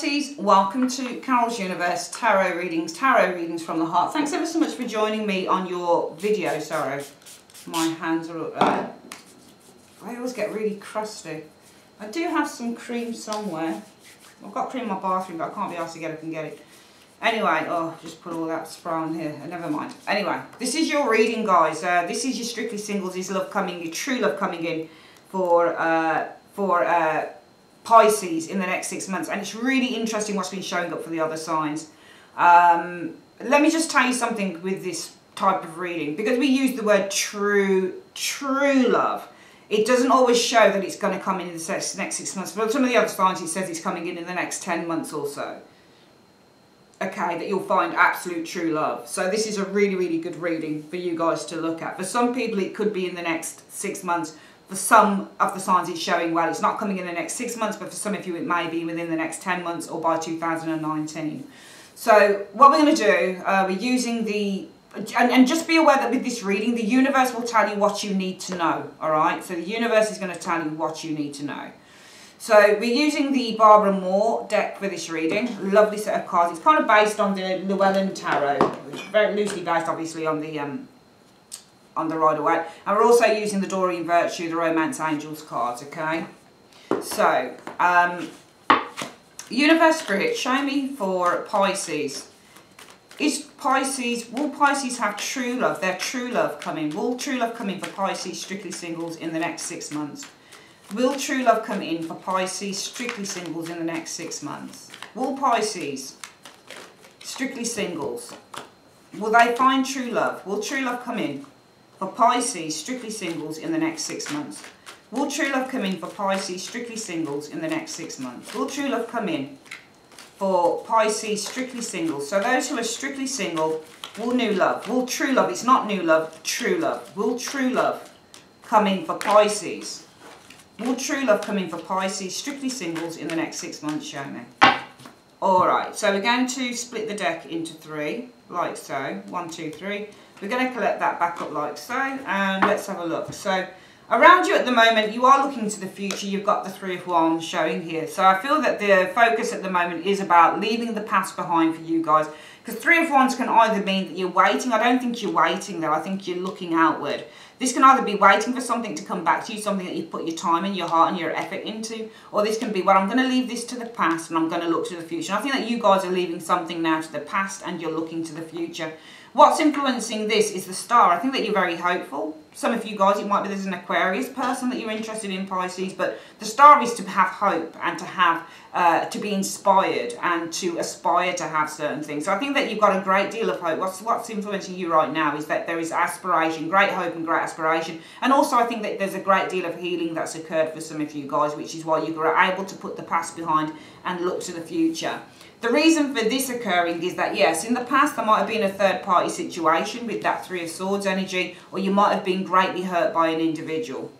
Pisces, welcome to Carol's Universe Tarot Readings from the Heart. Thanks ever so much for joining me on your video. Sorry, my hands are, I always get really crusty. I do have some cream somewhere. I've got cream in my bathroom, but I can't be asked to get up and get it. Anyway, oh, just put all that spray on here. Never mind. Anyway, this is your reading, guys. This is your strictly singles. Is love coming, your true love coming in for Pisces in the next 6 months, and it's really interesting what's been showing up for the other signs. Let me just tell you something with this type of reading, because we use the word true love. It doesn't always show that it's going to come in the next 6 months, but some of the other signs it says it's coming in the next 10 months or so. Okay, that you'll find absolute true love. So this is a really, really good reading for you guys to look at. For some people it could be in the next 6 months. For some of the signs it's showing, well, it's not coming in the next 6 months, but for some of you it may be within the next 10 months or by 2019. So what we're going to do, we're using the, and just be aware that with this reading, the universe will tell you what you need to know, all right? So the universe is going to tell you what you need to know. So we're using the Barbara Moore deck for this reading. Lovely set of cards. It's kind of based on the Llewellyn Tarot, very loosely based obviously on the Rider-Waite, and we're also using the Doreen Virtue, the Romance Angels cards, okay? So, Universe Spirit, show me for Pisces. Will Pisces have true love, their true love coming? Will true love come in for Pisces, strictly singles, in the next 6 months? Will true love come in for Pisces, strictly singles, in the next 6 months? Will Pisces, strictly singles, will they find true love? Will true love come in for Pisces, strictly singles, in the next 6 months? Will true love come in for Pisces, strictly singles, in the next 6 months? Will true love come in for Pisces, strictly singles? So those who are strictly single, will new love, will true love, it's not new love, true love. Will true love come in for Pisces? Will true love come in for Pisces, strictly singles, in the next 6 months? Show me. Alright, so we're going to split the deck into 3, like so. 1, 2, 3. We're going to collect that back up like so, and let's have a look. So, around you at the moment, you are looking to the future. You've got the Three of Wands showing here. So I feel that the focus at the moment is about leaving the past behind for you guys. Because Three of Wands can either mean that you're waiting. I don't think you're waiting though. I think you're looking outward. This can either be waiting for something to come back to you, something that you've put your time and your heart and your effort into. Or this can be, well, I'm going to leave this to the past and I'm going to look to the future. And I think that you guys are leaving something now to the past and you're looking to the future. What's influencing this is the star. I think that you're very hopeful. Some of you guys, it might be there's an Aquarius person that you're interested in, Pisces, but the star is to have hope and to have, to be inspired and to aspire to have certain things. So I think that you've got a great deal of hope. What's influencing you right now is that there is aspiration, great hope and great aspiration. And also I think that there's a great deal of healing that's occurred for some of you guys, which is why you're able to put the past behind and look to the future. The reason for this occurring is that, yes, in the past there might have been a third-party situation with that Three of Swords energy, or you might have been greatly hurt by an individual.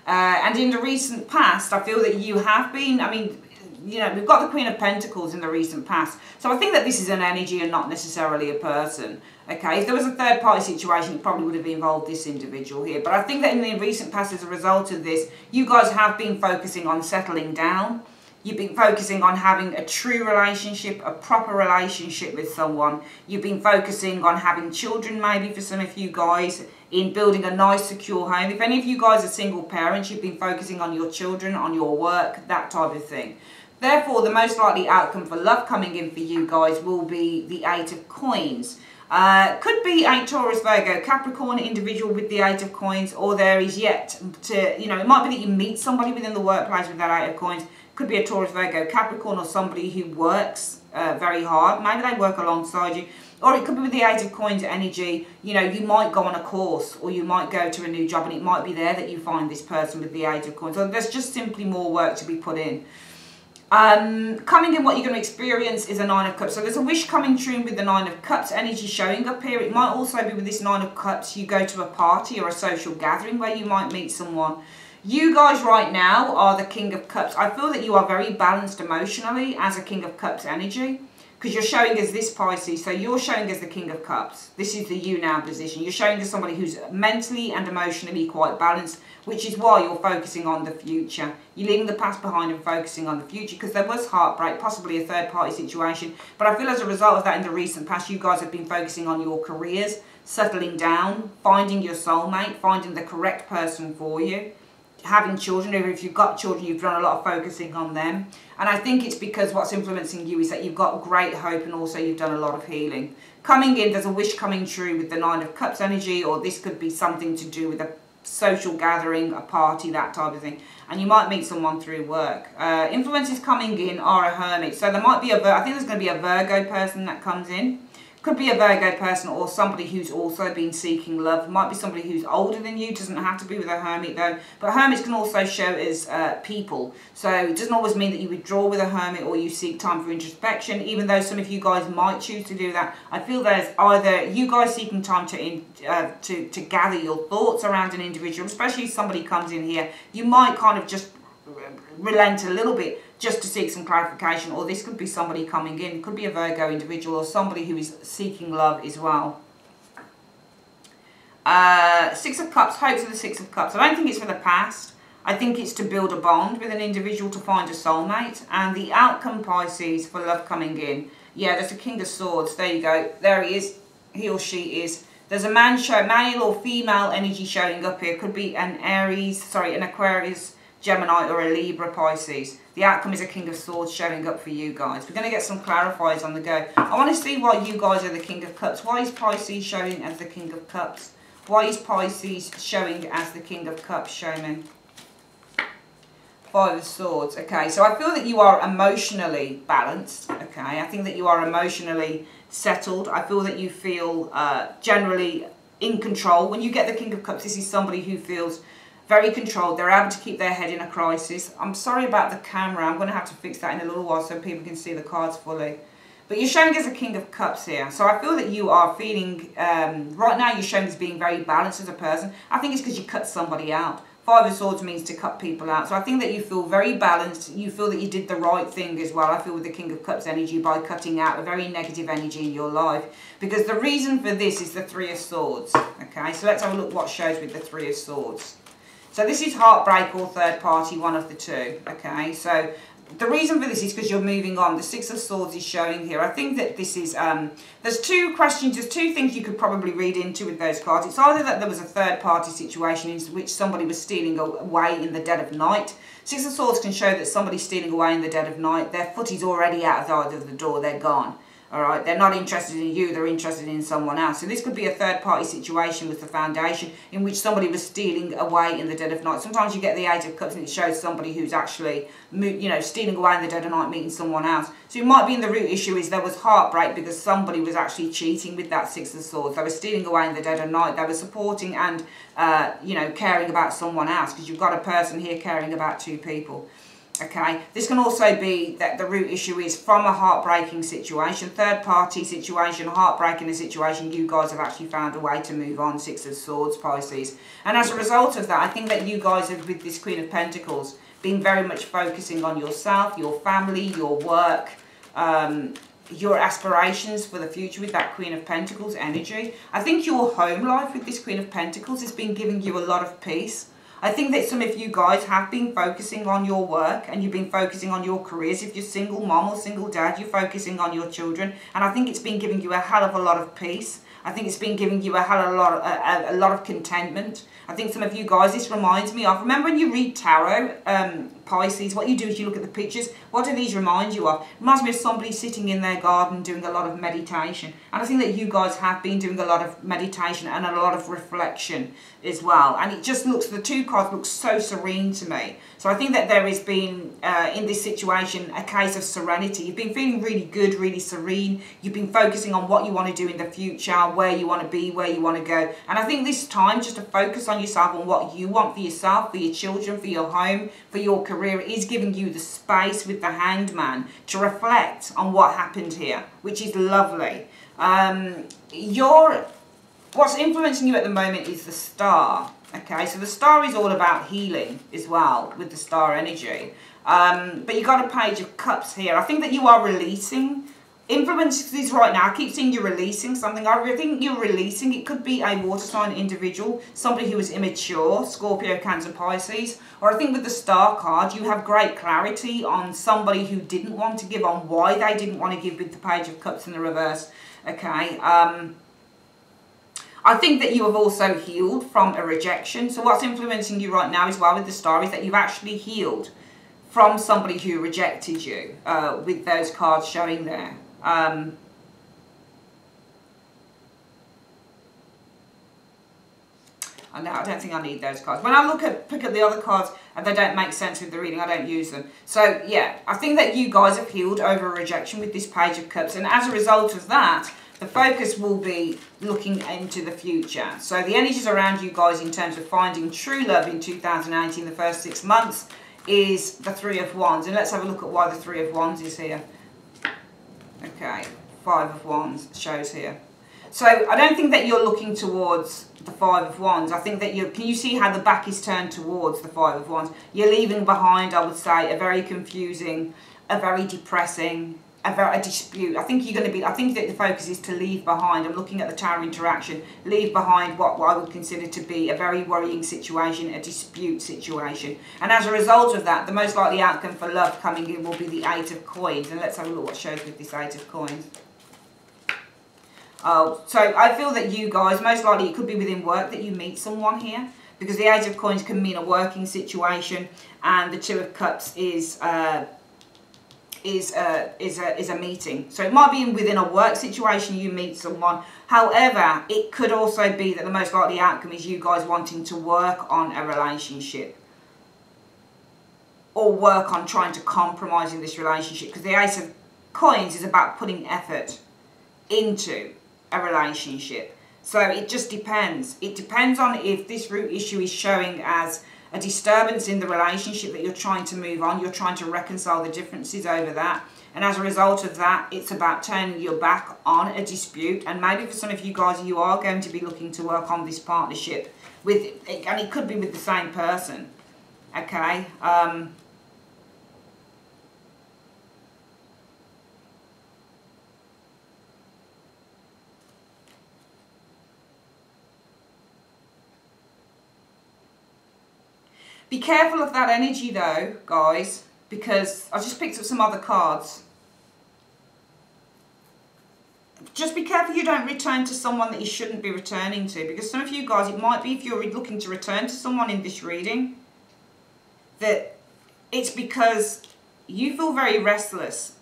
And in the recent past, I feel that you have been, I mean, you know, we've got the Queen of Pentacles in the recent past. So I think that this is an energy and not necessarily a person. Okay, if there was a third-party situation, it probably would have involved this individual here. But I think that in the recent past, as a result of this, you guys have been focusing on settling down. You've been focusing on having a true relationship, a proper relationship with someone. You've been focusing on having children, maybe for some of you guys, in building a nice, secure home. If any of you guys are single parents, you've been focusing on your children, on your work, that type of thing. Therefore, the most likely outcome for love coming in for you guys will be the Eight of Coins. Could be a Taurus, Virgo, Capricorn individual with the Eight of Coins, or there is yet to, you know, it might be that you meet somebody within the workplace with that Eight of Coins. Could be a Taurus, Virgo, Capricorn, or somebody who works very hard. Maybe they work alongside you. Or it could be with the Eight of Coins energy. You know, you might go on a course or you might go to a new job and it might be there that you find this person with the Eight of Coins. So there's just simply more work to be put in. Coming in, what you're going to experience is a Nine of Cups. So there's a wish coming true with the Nine of Cups energy showing up here. It might also be with this Nine of Cups, you go to a party or a social gathering where you might meet someone. You guys right now are the King of Cups. I feel that you are very balanced emotionally as a King of Cups energy. because you're showing as this Pisces, so you're showing as the King of Cups. This is the you now position. You're showing as somebody who's mentally and emotionally quite balanced, which is why you're focusing on the future. You're leaving the past behind and focusing on the future, because there was heartbreak, possibly a third party situation. But I feel as a result of that in the recent past, you guys have been focusing on your careers, settling down, finding your soulmate, finding the correct person for you, having children, or if you've got children, you've done a lot of focusing on them. And I think it's because what's influencing you is that you've got great hope, and also you've done a lot of healing. Coming in, there's a wish coming true with the Nine of Cups energy, or this could be something to do with a social gathering, a party, that type of thing. And you might meet someone through work. Influences coming in are a Hermit. So there might be I think there's going to be a Virgo person that comes in. Could be a Virgo person, or somebody who's also been seeking love. Might be somebody who's older than you. Doesn't have to be with a Hermit though. But Hermits can also show as people. So it doesn't always mean that you withdraw with a Hermit or you seek time for introspection. Even though some of you guys might choose to do that, I feel there's either you guys seeking time to gather your thoughts around an individual, especially if somebody comes in here. You might kind of just relent a little bit just to seek some clarification, or this could be somebody coming in, could be a Virgo individual or somebody who is seeking love as well. Six of Cups, hope for the Six of Cups. I don't think it's for the past. I think it's to build a bond with an individual, to find a soulmate. And the outcome, Pisces, for love coming in. Yeah, there's a King of Swords. There you go. There he is. He or she is. There's a male or female energy showing up here. Could be an an Aquarius, Gemini, or a Libra, Pisces. The outcome is a King of Swords showing up for you guys. We're going to get some clarifiers on the go. I want to see why you guys are the King of Cups. Why is Pisces showing as the King of Cups? Why is Pisces showing as the King of Cups? Show me. Five of Swords. Okay, so I feel that you are emotionally balanced. Okay, I think that you are emotionally settled. I feel that you feel generally in control. When you get the King of Cups, this is somebody who feels very controlled. They're able to keep their head in a crisis. I'm sorry about the camera. I'm going to have to fix that in a little while so people can see the cards fully. But you're showing as a King of Cups here. So I feel that you are feeling, right now you're showing as being very balanced as a person. I think it's because you cut somebody out. Five of Swords means to cut people out. So I think that you feel very balanced. You feel that you did the right thing as well. I feel with the King of Cups energy by cutting out a very negative energy in your life. Because the reason for this is the Three of Swords. Okay, so let's have a look what shows with the Three of Swords. So this is heartbreak or third party, one of the two. Okay, so the reason for this is because you're moving on. The Six of Swords is showing here. I think that this is, there's two questions, there's two things you could probably read into with those cards. It's either that there was a third party situation in which somebody was stealing away in the dead of night. Six of Swords can show that somebody's stealing away in the dead of night. Their foot is already out of the door, they're gone. Alright, they're not interested in you, they're interested in someone else. So this could be a third party situation with the foundation in which somebody was stealing away in the dead of night. Sometimes you get the Eight of Cups and it shows somebody who's actually, you know, stealing away in the dead of night, meeting someone else. So it might be in the root issue is there was heartbreak because somebody was actually cheating with that Six of Swords. They were stealing away in the dead of night. They were supporting and, you know, caring about someone else, because you've got a person here caring about two people. Okay, this can also be that the root issue is from a heartbreaking situation, third party situation, heartbreaking a situation, you guys have actually found a way to move on, Six of Swords, Pisces. And as a result of that, I think that you guys have, with this Queen of Pentacles, been very much focusing on yourself, your family, your work, your aspirations for the future with that Queen of Pentacles energy. I think your home life with this Queen of Pentacles has been giving you a lot of peace. I think that some of you guys have been focusing on your work and you've been focusing on your careers. If you're single mom or single dad, you're focusing on your children. And I think it's been giving you a hell of a lot of peace. I think it's been giving you a lot of contentment. I think some of you guys, this reminds me of, remember when you read tarot, Pisces, what you do is you look at the pictures. What do these remind you of? It reminds me of somebody sitting in their garden doing a lot of meditation. And I think that you guys have been doing a lot of meditation and a lot of reflection as well. And it just looks, the two cards look so serene to me. So I think that there has been, in this situation, a case of serenity. You've been feeling really good, really serene. You've been focusing on what you want to do in the future, where you want to be, where you want to go. And I think this time, just to focus on yourself, on what you want for yourself, for your children, for your home, for your career, is giving you the space with the Hanged Man to reflect on what happened here, which is lovely. What's influencing you at the moment is the Star. Okay, so the Star is all about healing as well with the Star energy. But you've got a Page of Cups here. I think that you are releasing Influences right now, I keep seeing you're releasing something. I think you're releasing, it could be a water sign individual, somebody who is immature, Scorpio, Cancer, Pisces. Or I think with the Star card, you have great clarity on somebody who didn't want to give, on why they didn't want to give, with the Page of Cups in the reverse. Okay. I think that you have also healed from a rejection. So what's influencing you right now as well with the Star is that you've actually healed from somebody who rejected you, with those cards showing there. I don't think I need those cards. When I pick up the other cards and they don't make sense with the reading, I don't use them. So yeah, I think that you guys have healed over rejection with this Page of Cups, and as a result of that, the focus will be looking into the future. So the energies around you guys in terms of finding true love in 2018, the first 6 months, is the Three of Wands. And let's have a look at why the Three of Wands is here. Okay, Five of Wands shows here. So I don't think that you're looking towards the Five of Wands. I think that can you see how the back is turned towards the Five of Wands? You're leaving behind, I would say, a very confusing, a very depressing, a dispute. I think that the focus is to leave behind. I'm looking at the Tower interaction. Leave behind what I would consider to be a very worrying situation, a dispute situation. And as a result of that, the most likely outcome for love coming in will be the Eight of Coins. And let's have a look what shows with this Eight of Coins. Oh, so I feel that you guys, most likely it could be within work that you meet someone here, because the Eight of Coins can mean a working situation, and the Two of Cups is a meeting. So it might be within a work situation you meet someone. However, it could also be that the most likely outcome is you guys wanting to work on a relationship, or work on trying to compromise in this relationship, because the Ace of Coins is about putting effort into a relationship. So it just depends. It depends on if this root issue is showing as a disturbance in the relationship that you're trying to move on. You're trying to reconcile the differences over that. And as a result of that, it's about turning your back on a dispute. And maybe for some of you guys, you are going to be looking to work on this partnership with, and it could be with the same person. Okay. Be careful of that energy though, guys, because I just picked up some other cards. Just be careful you don't return to someone that you shouldn't be returning to, because some of you guys, it might be if you're looking to return to someone in this reading, that it's because you feel very restless.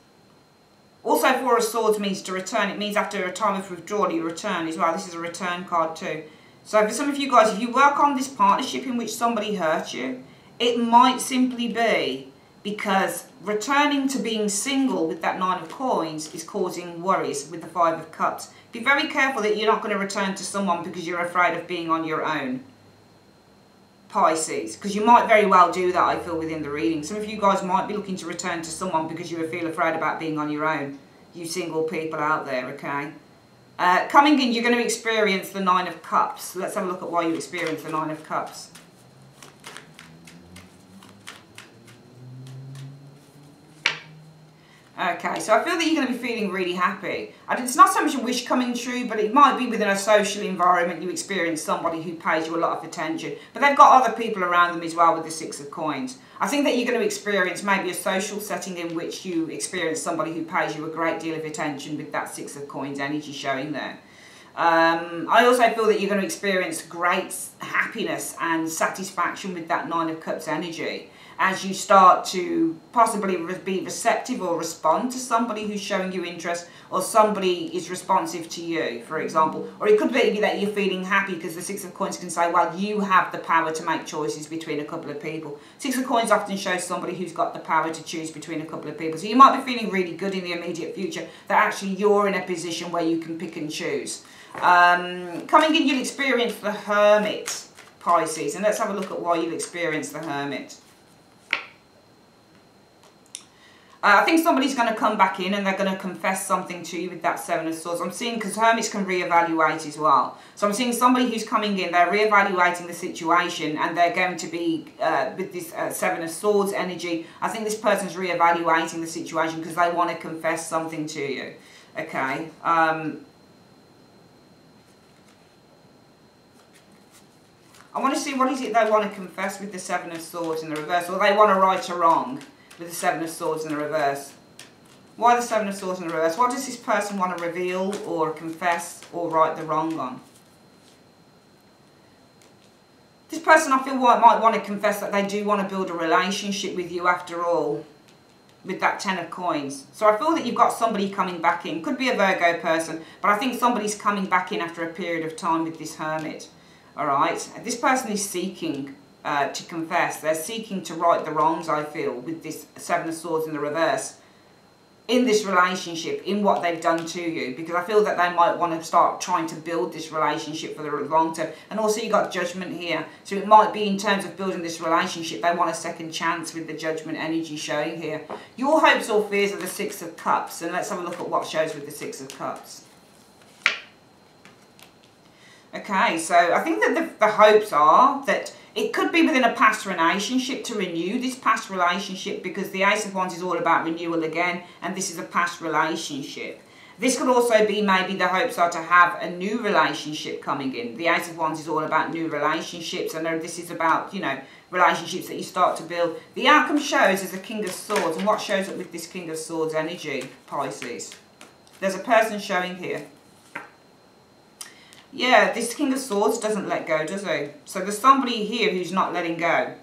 Also, Four of Swords means to return. It means after a time of withdrawal, you return as well. This is a return card too. So for some of you guys, if you work on this partnership in which somebody hurt you, it might simply be because returning to being single with that Nine of Coins is causing worries with the Five of Cups. Be very careful that you're not going to return to someone because you're afraid of being on your own, Pisces. Because you might very well do that, I feel, within the reading. Some of you guys might be looking to return to someone because you feel afraid about being on your own. You single people out there, okay? Coming in, you're going to experience the Nine of Cups. Let's have a look at why you experience the Nine of Cups. Okay, so I feel that you're going to be feeling really happy. And it's not so much a wish coming true, but it might be within a social environment you experience somebody who pays you a lot of attention. But they've got other people around them as well with the Six of Coins. I think that you're going to experience maybe a social setting in which you experience somebody who pays you a great deal of attention with that Six of Coins energy showing there. I also feel that you're going to experience great happiness and satisfaction with that Nine of Cups energy as you start to possibly be receptive or respond to somebody who's showing you interest, or somebody is responsive to you, for example. Or it could be that you're feeling happy because the Six of Coins can say, well, you have the power to make choices between a couple of people. Six of Coins often shows somebody who's got the power to choose between a couple of people. So you might be feeling really good in the immediate future that actually you're in a position where you can pick and choose. Coming in, you'll experience the Hermit, Pisces. And let's have a look at why you'll experience the Hermit. I think somebody's going to come back in and they're going to confess something to you with that Seven of Swords. I'm seeing, because Hermits can reevaluate as well. So I'm seeing somebody who's coming in, they're reevaluating the situation, and they're going to be, with this Seven of Swords energy, I think this person's reevaluating the situation because they want to confess something to you. Okay. I want to see what is it they want to confess with the Seven of Swords in the reverse, or they want to right or wrong with the Seven of Swords in the reverse. Why the Seven of Swords in the reverse? What does this person want to reveal or confess or right the wrong on? This person, I feel, might want to confess that they do want to build a relationship with you after all, with that Ten of Coins. So I feel that you've got somebody coming back in. Could be a Virgo person, but I think somebody's coming back in after a period of time with this Hermit. Alright, this person is seeking to confess. They're seeking to right the wrongs, I feel, with this Seven of Swords in the reverse, in this relationship, in what they've done to you, because I feel that they might want to start trying to build this relationship for the long term. And also you've got Judgment here, so it might be in terms of building this relationship, they want a second chance with the Judgment energy showing here. Your hopes or fears are the Six of Cups, and let's have a look at what shows with the Six of Cups. Okay, so I think that the hopes are that it could be within a past relationship to renew this past relationship, because the Ace of Wands is all about renewal again, and this is a past relationship. This could also be maybe the hopes are to have a new relationship coming in. The Ace of Wands is all about new relationships, and this is about, you know, relationships that you start to build. The outcome shows is the King of Swords, and what shows up with this King of Swords energy, Pisces? There's a person showing here. Yeah, this King of Swords doesn't let go, does he? So there's somebody here who's not letting go.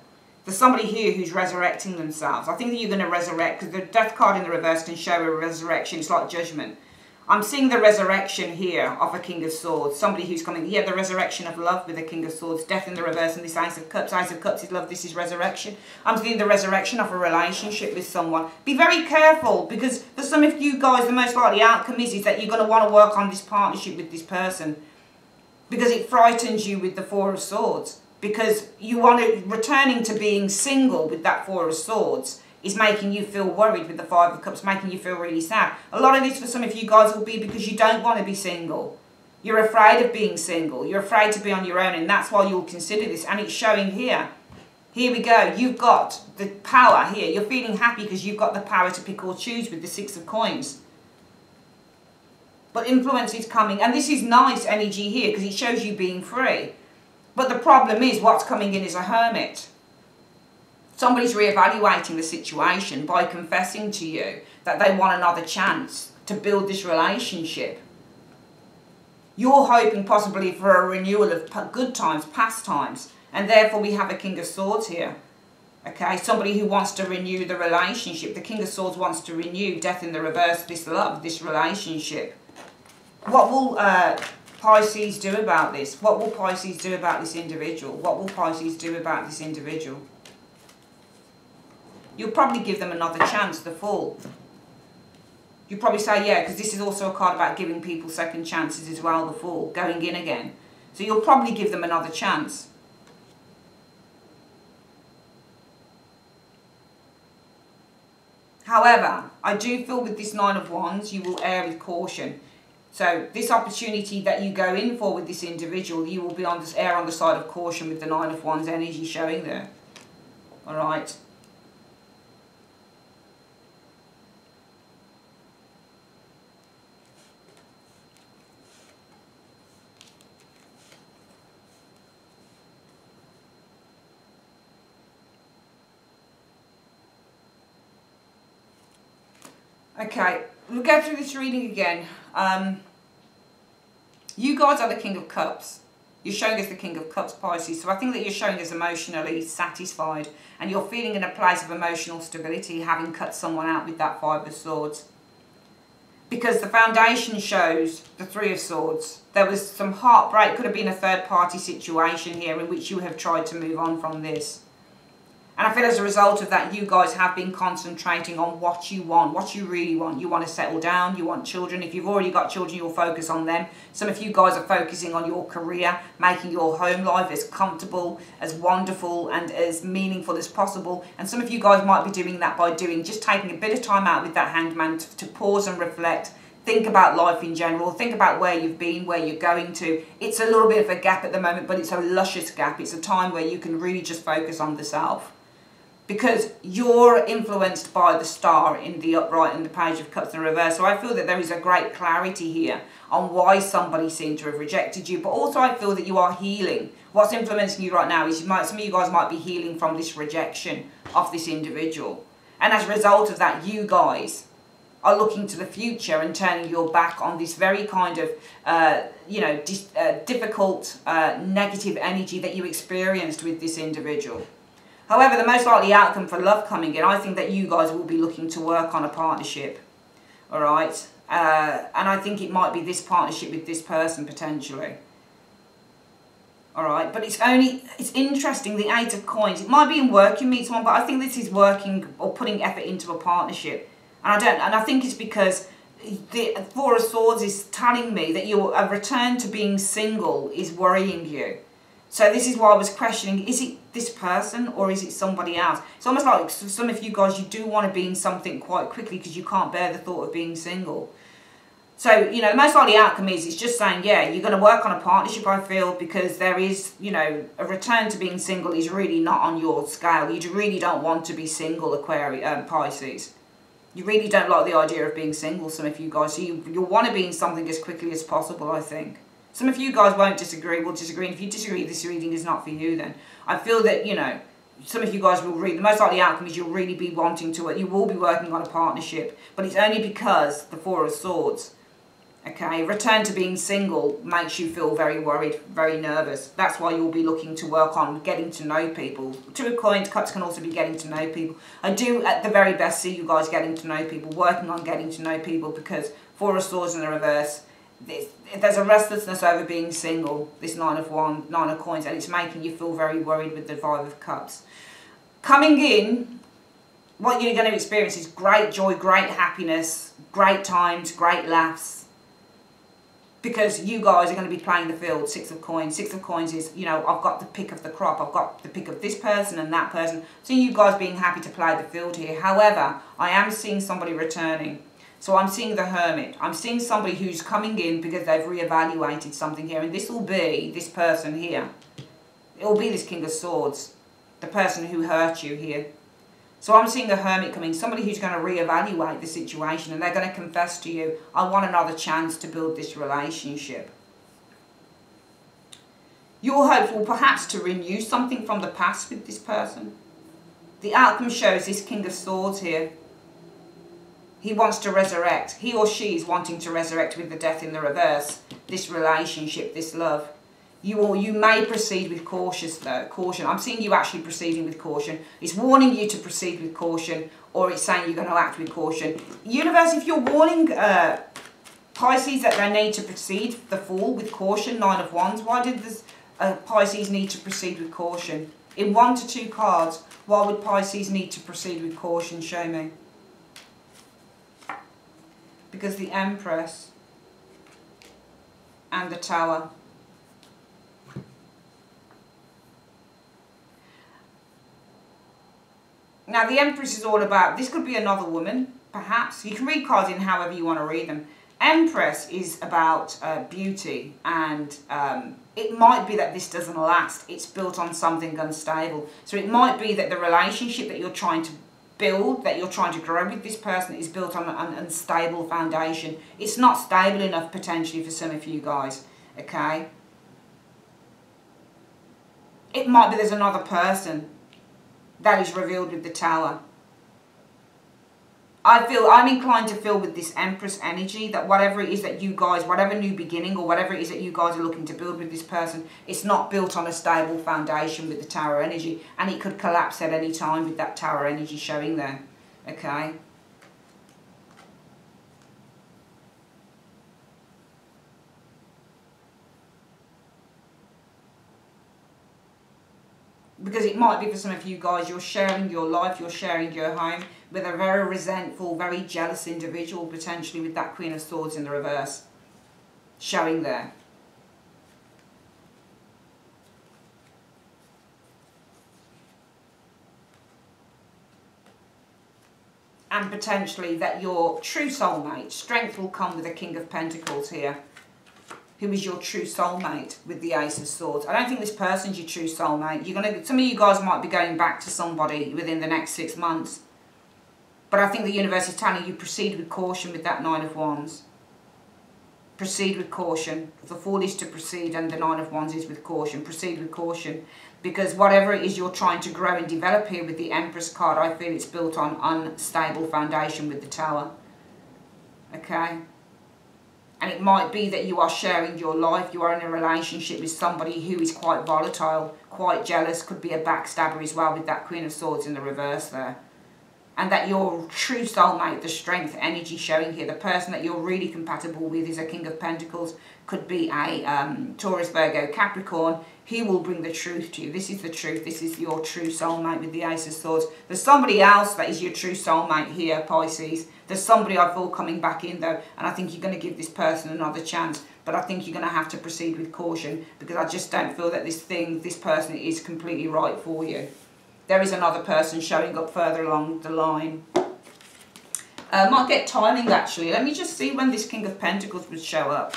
There's somebody here who's resurrecting themselves. I think that you're going to resurrect, because the Death card in the reverse can show a resurrection. It's like Judgment. I'm seeing the resurrection here of a King of Swords. Somebody who's coming, yeah, the resurrection of love with the King of Swords. Death in the reverse, and this Ace of Cups. Ace of Cups is love, this is resurrection. I'm seeing the resurrection of a relationship with someone. Be very careful, because for some of you guys, the most likely outcome is that you're going to want to work on this partnership with this person, because it frightens you with the Four of Swords. Because you want to, returning to being single with that Four of Swords is making you feel worried with the Five of Cups, making you feel really sad. A lot of this for some of you guys will be because you don't want to be single. You're afraid of being single. You're afraid to be on your own, and that's why you'll consider this. And it's showing here. Here we go. You've got the power here. You're feeling happy because you've got the power to pick or choose with the Six of Coins. But influence is coming, and this is nice energy here because it shows you being free. But the problem is what's coming in is a Hermit. Somebody's reevaluating the situation by confessing to you that they want another chance to build this relationship. You're hoping possibly for a renewal of good times, past times, and therefore we have a King of Swords here. Okay, somebody who wants to renew the relationship. The King of Swords wants to renew, Death in the reverse, this love, this relationship. What will Pisces do about this? What will Pisces do about this individual? What will Pisces do about this individual? You'll probably give them another chance, the Fool. You'll probably say, yeah, because this is also a card about giving people second chances as well, the Fool, going in again. So you'll probably give them another chance. However, I do feel with this Nine of Wands, you will err with caution. So this opportunity that you go in for with this individual, you will be on this err on the side of caution with the Nine of Wands energy showing there. All right. Okay, we'll go through this reading again. You guys are the King of Cups. You're showing us the King of Cups, Pisces. So I think that you're showing us emotionally satisfied, and you're feeling in a place of emotional stability, having cut someone out with that Five of Swords. Because the foundation shows the Three of Swords. There was some heartbreak, could have been a third party situation here in which you have tried to move on from this. And I feel as a result of that, you guys have been concentrating on what you want, what you really want. You want to settle down, you want children. If you've already got children, you'll focus on them. Some of you guys are focusing on your career, making your home life as comfortable, as wonderful and as meaningful as possible. And some of you guys might be doing that by just taking a bit of time out with that Hangman to pause and reflect. Think about life in general. Think about where you've been, where you're going to. It's a little bit of a gap at the moment, but it's a luscious gap. It's a time where you can really just focus on the self. Because you're influenced by the star in the upright and the page of cups in reverse. So I feel that there is a great clarity here on why somebody seemed to have rejected you. But also I feel that you are healing. What's influencing you right now is some of you guys might be healing from this rejection of this individual. And as a result of that, you guys are looking to the future and turning your back on this very kind of, difficult, negative energy that you experienced with this individual. However, the most likely outcome for love coming in, I think that you guys will be looking to work on a partnership. All right? And I think it might be this partnership with this person potentially. All right? But it's interesting, the Eight of Coins. It might be in work you meet someone, but I think this is working or putting effort into a partnership. And I think it's because the Four of Swords is telling me that a return to being single is worrying you. So this is why I was questioning, is it this person or is it somebody else? It's almost like some of you guys, you do want to be in something quite quickly because you can't bear the thought of being single. So, the most likely outcome is it's just saying, yeah, you're going to work on a partnership, I feel, because there is, a return to being single is really not on your scale. You really don't want to be single, Pisces. You really don't like the idea of being single, some of you guys. So you want to be in something as quickly as possible, I think. Some of you guys won't disagree, will disagree. And if you disagree, this reading is not for you then. I feel that, some of you guys will the most likely outcome is you'll really be wanting to, you will be working on a partnership. But it's only because the Four of Swords, okay, return to being single makes you feel very worried, very nervous. That's why you'll be looking to work on getting to know people. Two of Coins, Cups can also be getting to know people. I do, at the very best, see you guys getting to know people, working on getting to know people, because Four of Swords in the reverse, there's a restlessness over being single, this Nine of Coins, and it's making you feel very worried with the Five of Cups. Coming in, what you're going to experience is great joy, great happiness, great times, great laughs. Because you guys are going to be playing the field. Six of Coins. Six of Coins is, I've got the pick of the crop. I've got the pick of this person and that person. Seeing you guys being happy to play the field here. However, I am seeing somebody returning. So I'm seeing the Hermit. I'm seeing somebody who's coming in because they've reevaluated something here. And this will be this person here. It will be this King of Swords. The person who hurt you here. So I'm seeing the Hermit coming. Somebody who's going to reevaluate the situation. And they're going to confess to you, I want another chance to build this relationship. Your hopes will perhaps to renew something from the past with this person. The outcome shows this King of Swords here. He wants to resurrect. He or she is wanting to resurrect with the Death in the reverse. This relationship, this love. You may proceed with caution. I'm seeing you actually proceeding with caution. It's warning you to proceed with caution, or it's saying you're going to act with caution. Universe, if you're warning Pisces that they need to proceed, the Fool, with caution, Nine of Wands, why did this Pisces need to proceed with caution? In 1 to 2 cards, why would Pisces need to proceed with caution? Show me. Because the Empress and the Tower. Now the Empress is all about, this could be another woman, perhaps. You can read cards in however you want to read them. Empress is about beauty, and it might be that this doesn't last. It's built on something unstable. So it might be that the relationship that you're trying to build, that you're trying to grow with this person, is built on an unstable foundation. It's not stable enough potentially for some of you guys, okay? It might be there's another person that is revealed with the Tower. I'm inclined to feel with this Empress energy that whatever it is that you guys, whatever new beginning or whatever it is that you guys are looking to build with this person, it's not built on a stable foundation with the Tower energy, and it could collapse at any time with that Tower energy showing there, okay? Because it might be for some of you guys, you're sharing your life, you're sharing your home with a very resentful, very jealous individual, potentially with that Queen of Swords in the reverse showing there. And potentially that your true soulmate, strength will come with the King of Pentacles here. Who is your true soulmate with the Ace of Swords? I don't think this person's your true soulmate. Some of you guys might be going back to somebody within the next 6 months. But I think the universe is telling you proceed with caution with that Nine of Wands. Proceed with caution. The Fool is to proceed and the Nine of Wands is with caution. Proceed with caution. Because whatever it is you're trying to grow and develop here with the Empress card, I feel it's built on unstable foundation with the Tower. Okay? And it might be that you are sharing your life, you are in a relationship with somebody who is quite volatile, quite jealous, could be a backstabber as well with that Queen of Swords in the reverse there. And that your true soulmate, the strength, energy showing here, the person that you're really compatible with is a King of Pentacles, could be a Taurus, Virgo, Capricorn. He will bring the truth to you. This is the truth. This is your true soulmate with the Ace of Swords. There's somebody else that is your true soulmate here, Pisces. There's somebody I feel coming back in though, and I think you're going to give this person another chance. But I think you're going to have to proceed with caution because I just don't feel that this person is completely right for you. There is another person showing up further along the line. Might get timing actually. Let me just see when this King of Pentacles would show up.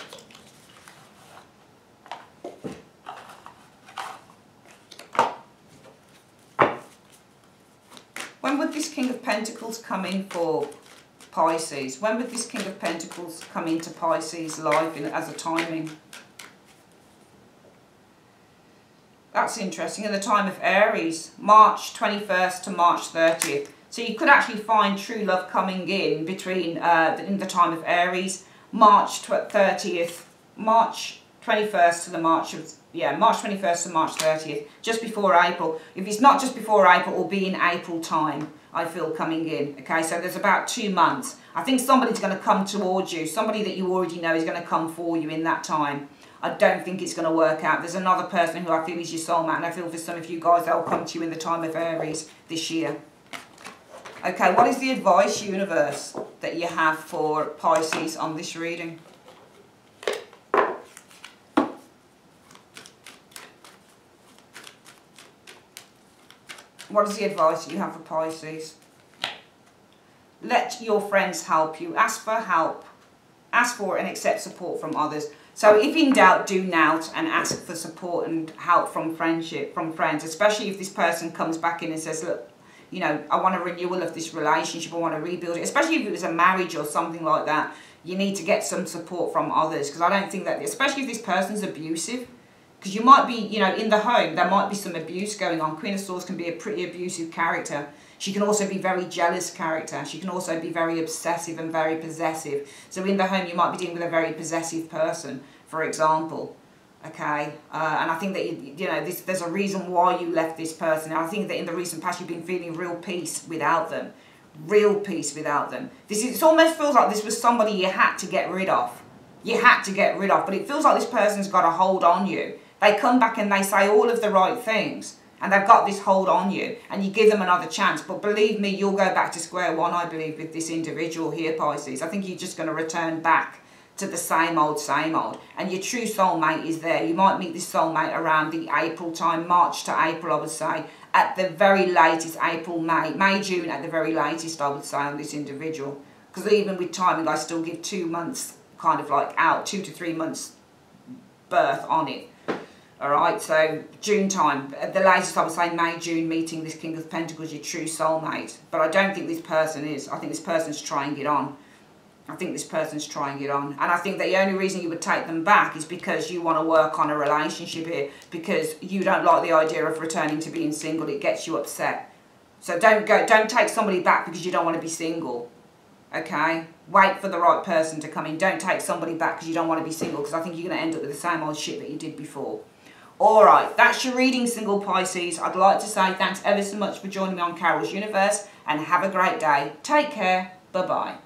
When would this King of Pentacles come in for Pisces? When would this King of Pentacles come into Pisces' life as a timing? That's interesting. In the time of Aries, March 21st to March 30th. So you could actually find true love coming in between in the time of Aries, March 30th, March 21st to the March 21st to March 30th, just before April. If it's not just before April, it will be in April time, I feel, coming in. Okay, so there's about 2 months. I think somebody's going to come towards you. Somebody that you already know is going to come for you in that time. I don't think it's going to work out. There's another person who I feel is your soulmate, and I feel for some of you guys they'll come to you in the time of Aries this year. Okay, what is the advice, universe, that you have for Pisces on this reading? What is the advice that you have for Pisces? Let your friends help you. Ask for help. Ask for and accept support from others. So if in doubt, do nout and ask for support and help from friendship, from friends, especially if this person comes back in and says, look, you know, I want a renewal of this relationship, I want to rebuild it, especially if it was a marriage or something like that, you need to get some support from others, because I don't think that, especially if this person's abusive, because you might be, you know, in the home, there might be some abuse going on. Queen of Swords can be a pretty abusive character. She can also be very jealous character. She can also be very obsessive and very possessive. So in the home, you might be dealing with a very possessive person, for example. Okay, and I think that, you know, there's a reason why you left this person. And I think that in the recent past, you've been feeling real peace without them. Real peace without them. It almost feels like this was somebody you had to get rid of. You had to get rid of. But it feels like this person's got a hold on you. They come back and they say all of the right things. And they've got this hold on you, and you give them another chance. But believe me, you'll go back to square one, I believe, with this individual here, Pisces. I think you're just going to return back to the same old, same old. And your true soulmate is there. You might meet this soulmate around the April time, March to April, I would say. At the very latest, April, May, June at the very latest, I would say, on this individual. Because even with timing, I still give 2 months, kind of like out, 2 to 3 months birth on it. Alright, so June time, at the latest I would say May, June, meeting this King of Pentacles, your true soulmate. But I don't think this person is. I think this person's trying it on. I think this person's trying it on. And I think that the only reason you would take them back is because you want to work on a relationship here. Because you don't like the idea of returning to being single. It gets you upset. So don't take somebody back because you don't want to be single. Okay? Wait for the right person to come in. Don't take somebody back because you don't want to be single. Because I think you're going to end up with the same old shit that you did before. Alright, that's your reading, single Pisces. I'd like to say thanks ever so much for joining me on Carol's Universe and have a great day. Take care. Bye-bye.